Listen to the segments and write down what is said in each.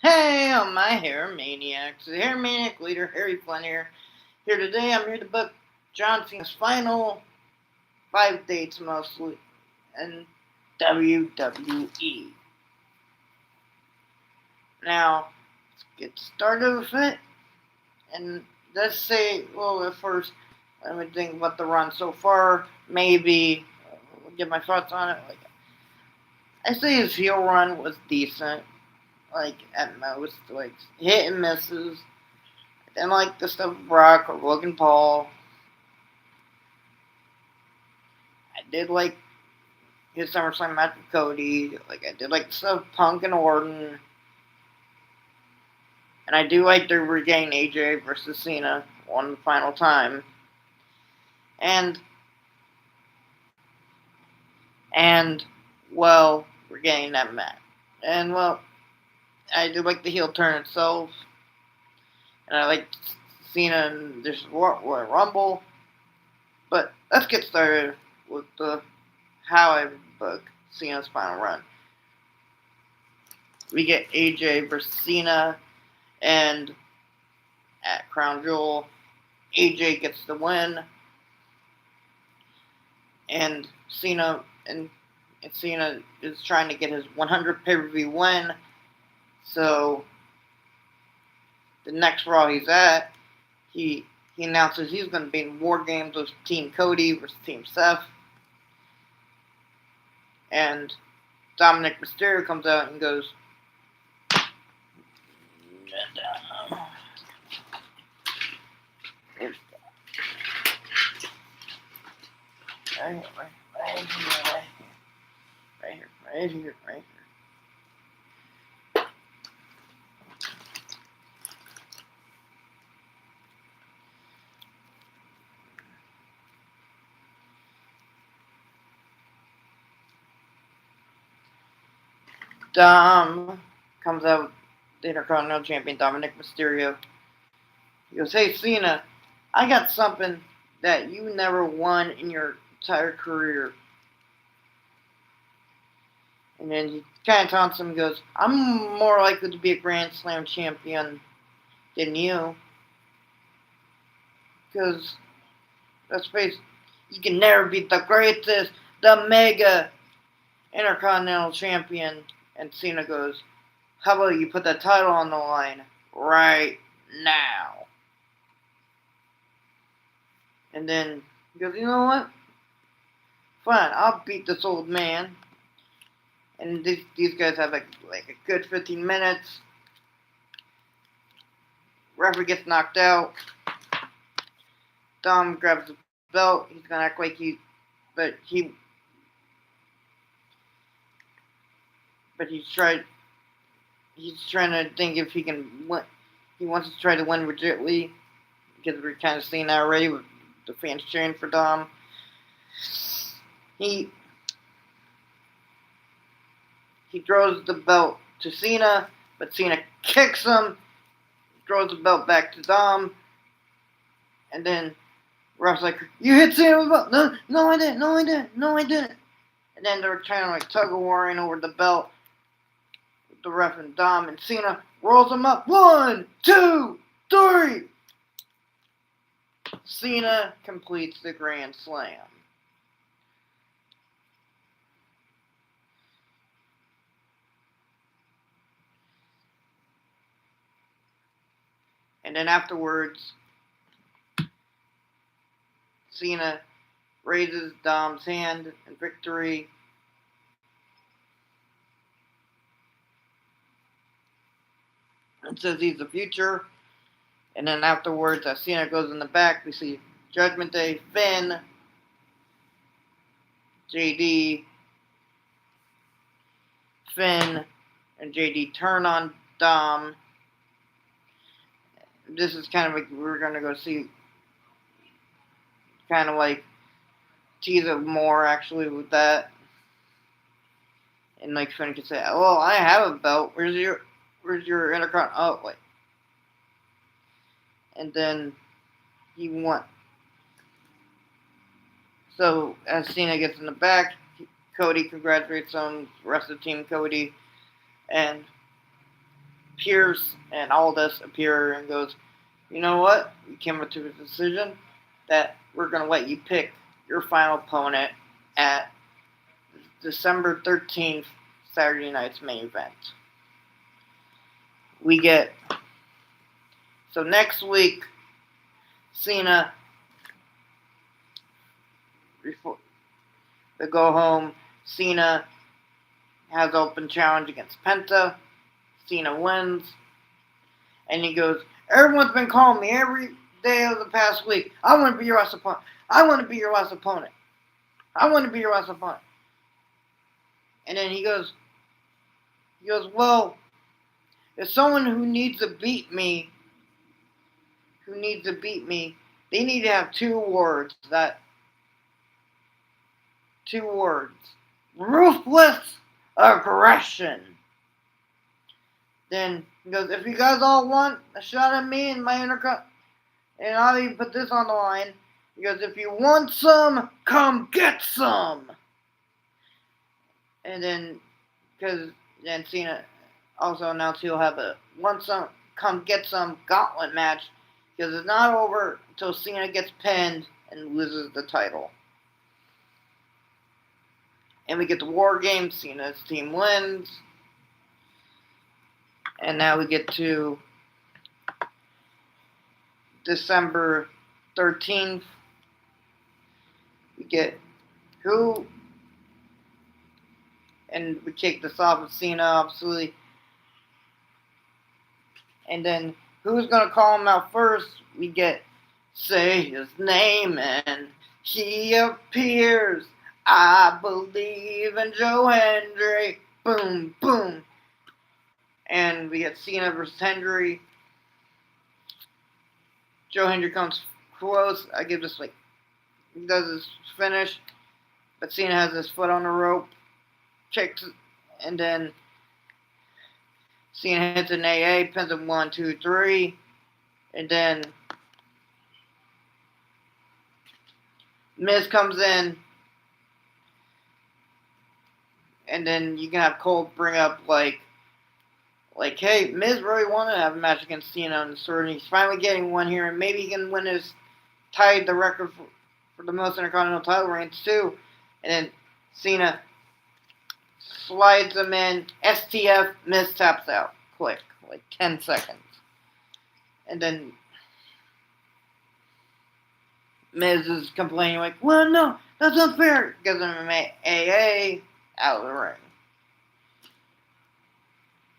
Hey, I'm my Hair Maniacs, the Hair Maniac leader, Harry Flynn here. Here today, I'm here to book John Cena's final 5 dates mostly in WWE. Now, let's get started with it. And let's say, well, at first, let me think about the run so far. Maybe give my thoughts on it. I say his heel run was decent, at most, hit and misses. I didn't like the stuff with Brock or Logan Paul. I did like his SummerSlam match with Cody. I did like the stuff with Punk and Orton. And I do like to regain AJ versus Cena one final time. And well, regain that match. And well, I do like the heel turn itself. And I like Cena in this Royal Rumble. But let's get started with how I book Cena's final run. We get AJ versus Cena, and at Crown Jewel, AJ gets the win, and Cena is trying to get his 100 pay-per-view win. So the next Raw he's at, he announces he's going to be in War Games with Team Cody versus Team Seth. And Dominic Mysterio comes out and goes, right here. Dom comes out, the Intercontinental Champion Dominic Mysterio. He goes, "Hey Cena, I got something that you never won in your entire career." And then he kind of taunts him and goes, "I'm more likely to be a Grand Slam champion than you. Because, let's face it, you can never beat the greatest, the mega Intercontinental Champion." And Cena goes, "How about you put the title on the line right now?" And then he goes, "You know what? Fine, I'll beat this old man." And these guys have like a good 15 minutes. Referee gets knocked out. Dom grabs the belt. He's gonna act like he's trying to think if he can win. He wants to try to win legitly because we're kind of seeing that already with the fans cheering for Dom. He throws the belt to Cena, but Cena kicks him, throws the belt back to Dom, and then Ruff's like, "You hit Cena with the belt." No, I didn't. And then they're trying to tug of warring over the belt with the ref and Dom, and Cena rolls him up. 1, 2, 3. Cena completes the Grand Slam. And then afterwards, Cena raises Dom's hand in victory. And says he's the future. And then afterwards, as Cena goes in the back, we see Judgment Day, Finn, JD, Finn, and JD turn on Dom. This is kind of like we're going to go see, kind of like tease it more actually with that. And like Finn could say, "Well, I have a belt. Where's your Intercon?" Oh, wait. And then he won. So as Cena gets in the back, Cody congratulates him, the rest of the team Cody, and Pierce and Aldous appear and goes, you know what? We came up to a decision that we're going to let you pick your final opponent at December 13th, Saturday night's main event. We get, so next week, Cena, before they go home, Cena has open challenge against Penta. Cena wins. And he goes, everyone's been calling me every day of the past week. I want to be your last opponent. I want to be your last opponent. I want to be your last opponent. And then he goes, well, if someone who needs to beat me, they need to have two words. Ruthless aggression. Then he goes, if you guys all want a shot at me and my intercut, and I'll even put this on the line. He goes, if you want some, come get some. And then, because then Cena also announced he'll have a want some, come get some gauntlet match. Because it's not over until Cena gets pinned and loses the title. And we get the War Games. Cena's team wins. And now we get to December 13th. We get who? And we kick this off with Cena, absolutely. And then who's going to call him out first? We get say his name and he appears. I believe in Joe Hendry. Boom, boom. And we get Cena versus Hendry. Joe Hendry comes close. I give this he does his finish. But Cena has his foot on the rope. Checks, and then Cena hits an AA, pins him 1, 2, 3. And then Miz comes in. And then you can have Cole bring up hey, Miz really wanted to have a match against Cena on the sword, and he's finally getting one here, and maybe he can win tied the record for the most Intercontinental title reigns too. And then Cena slides him in, STF, Miz taps out, quick, 10 seconds. And then Miz is complaining well, no, that's unfair. Gives him an AA, out of the ring.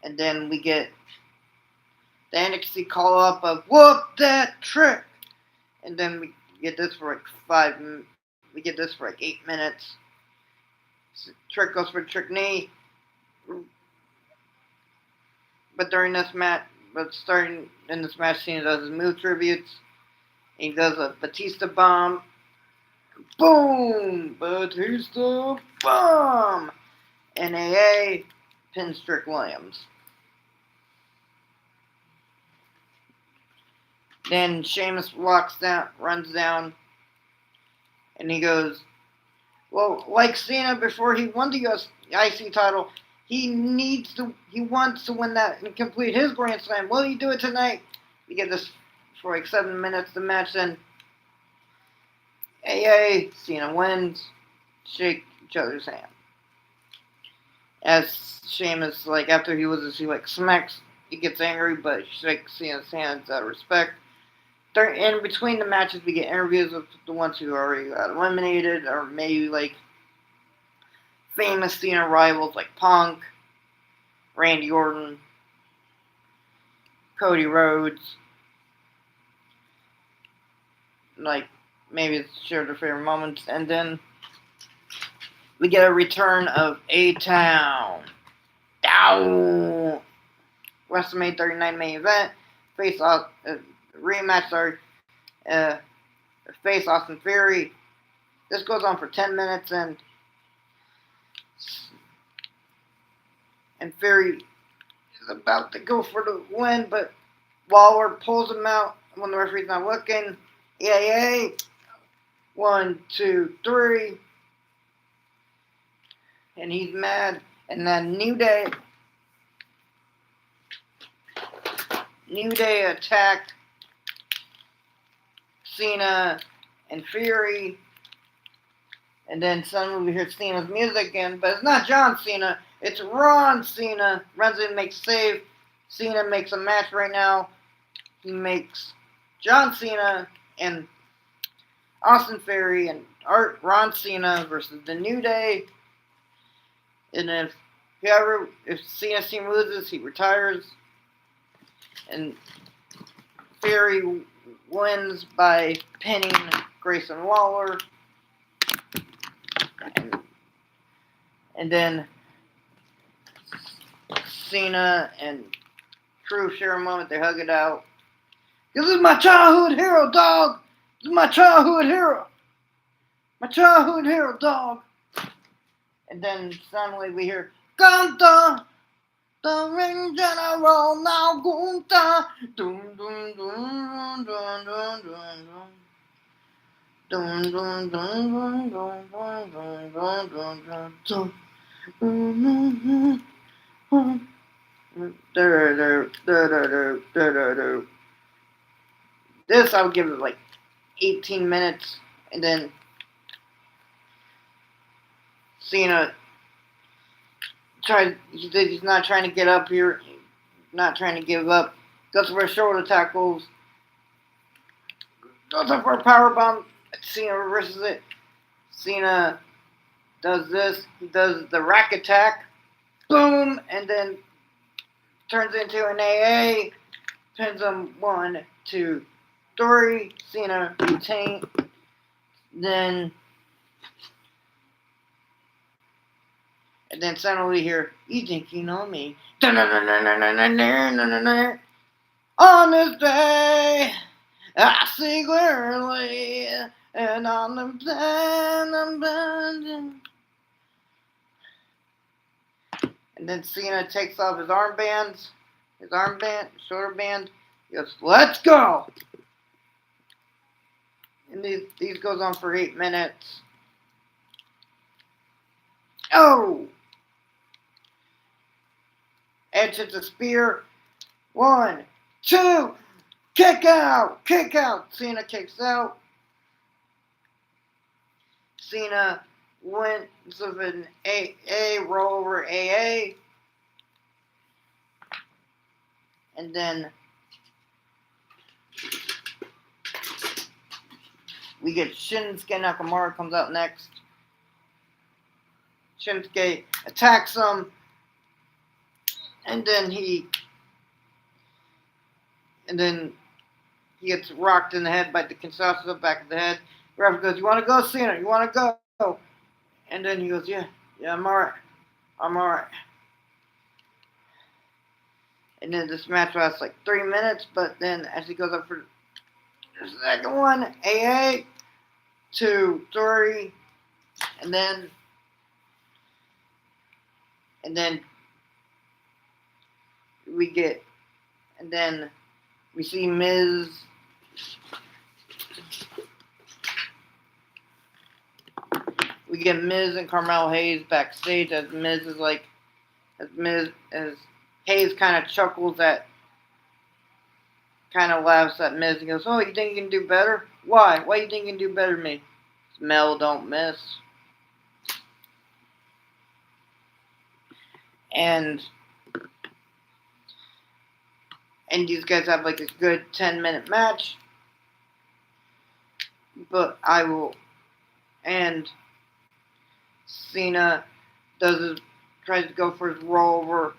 And then we get the NXT call up of whoop that trick. And then we get this for 8 minutes. Trick goes for trick knee. But starting in this match, Cena does his move tributes. He does a Batista bomb. Boom! Batista bomb! NAA pins Trick Williams. Then Sheamus runs down, and he goes, well, like Cena before he won the IC title, he wants to win that and complete his Grand Slam. Will he do it tonight? We get this for 7 minutes, the match, then AA, Cena wins, shake each other's hand. As Sheamus, after he loses, he smacks, he gets angry, but shakes Cena's hands out of respect. In between the matches, we get interviews with the ones who already got eliminated, or maybe famous Cena rivals like Punk, Randy Orton, Cody Rhodes. Maybe it's share their favorite moments. And then we get a return of A-Town. Down! WrestleMania 39 main event. Face off. Rematch, face Austin Theory. This goes on for 10 minutes, and Theory is about to go for the win, but Waller pulls him out when the referee's not looking. EAA, 1, 2, 3, and he's mad. And then New Day New Day attack Cena and Fury. And then suddenly we hear Cena's music again, but it's not John Cena, it's Ron Cena. Runs in, makes a save. Cena makes a match right now. He makes John Cena and Austin Theory and Ron Cena versus the New Day. And if Cena's team loses, he retires. And Theory wins by pinning Grayson Waller. And then Cena and Crew share a moment. They hug it out. This is my childhood hero, dog. This is my childhood hero. My childhood hero, dog. And then suddenly we hear Gunther, the ring general, now Gunther. Dun dun dun dun dun dun dun. Dun dun dun dun dun dun dun dun dun dun. This I would give it like 18 minutes, and then Cena he's not trying to get up here, not trying to give up. Goes for a shoulder tackles, goes up for a powerbomb. Cena reverses it. Cena does this. He does the rack attack. Boom! And then turns into an AA. Pins him 1, 2, 3. Cena retain. And then suddenly hear, you think you know me. On this day, I see clearly, and on the plan I'm bending. And then Cena takes off his shoulder band. He goes, let's go! And these goes on for 8 minutes. Oh! Edge hits a spear. 1, 2, kick out! Cena kicks out. Cena wins with an AA, roll over AA. And then we get Shinsuke Nakamura comes out next. Shinsuke attacks him. And then he gets rocked in the head by the Kinshasa, back of the head. The ref goes, you want to go, Cena? You want to go? And then he goes, yeah, I'm alright. And then this match lasts like 3 minutes, but then as he goes up for the second one, AA, 2, 3, and then we see Miz. We get Miz and Carmelo Hayes backstage as Hayes kind of chuckles laughs at Miz and goes, oh, you think you can do better? Why? Why you think you can do better than me? Mel don't miss. And these guys have like a good 10-minute match. But and Cena tries to go for his rollover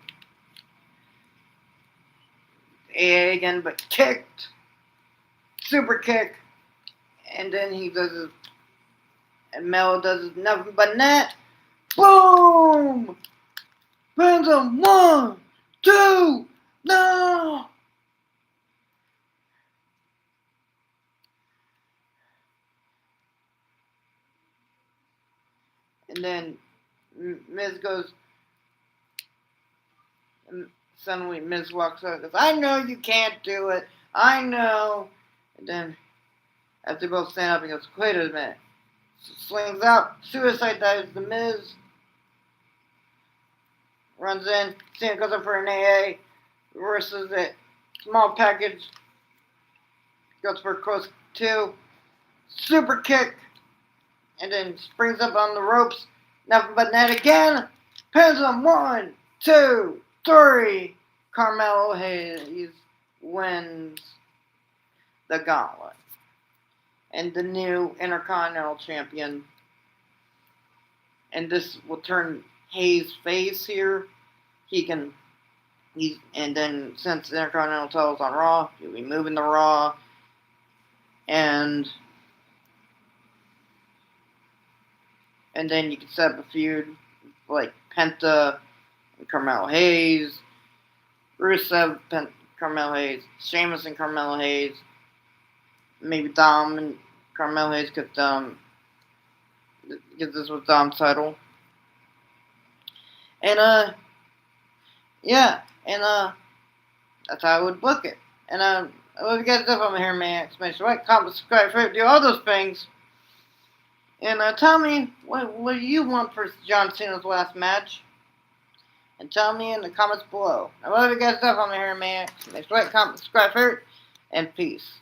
AA again, but kicked. Super kick. And then he does and Melo does nothing but net. Boom! Pins him. 1, 2, no! And then Miz goes, and suddenly Miz walks out and goes, I know you can't do it. I know. And then as they both stand up, he goes, wait a minute. Slings out, suicide dives the Miz. Runs in, Cena goes up for an AA, reverses it, Small package. Goes for close 2. Super kick. And then springs up on the ropes. Nothing but net again. Pins him. 1, 2, 3. Carmelo Hayes wins the gauntlet. And the new Intercontinental Champion. And this will turn Hayes' face here. And then since the Intercontinental title's on Raw, he'll be moving to Raw. And then you can set up a feud like Penta and Carmelo Hayes, Rusev, Carmelo Hayes, Sheamus and Carmelo Hayes, maybe Dom and Carmelo Hayes because this was Dom's title. And yeah, and that's how I would book it. And I love you guys up on my hair, man. Smash like, comment, subscribe, favorite, do all those things. And tell me what do you want for John Cena's last match. And tell me in the comments below. I love you guys up on my hair, man. Smash like, comment, subscribe, favorite, and peace.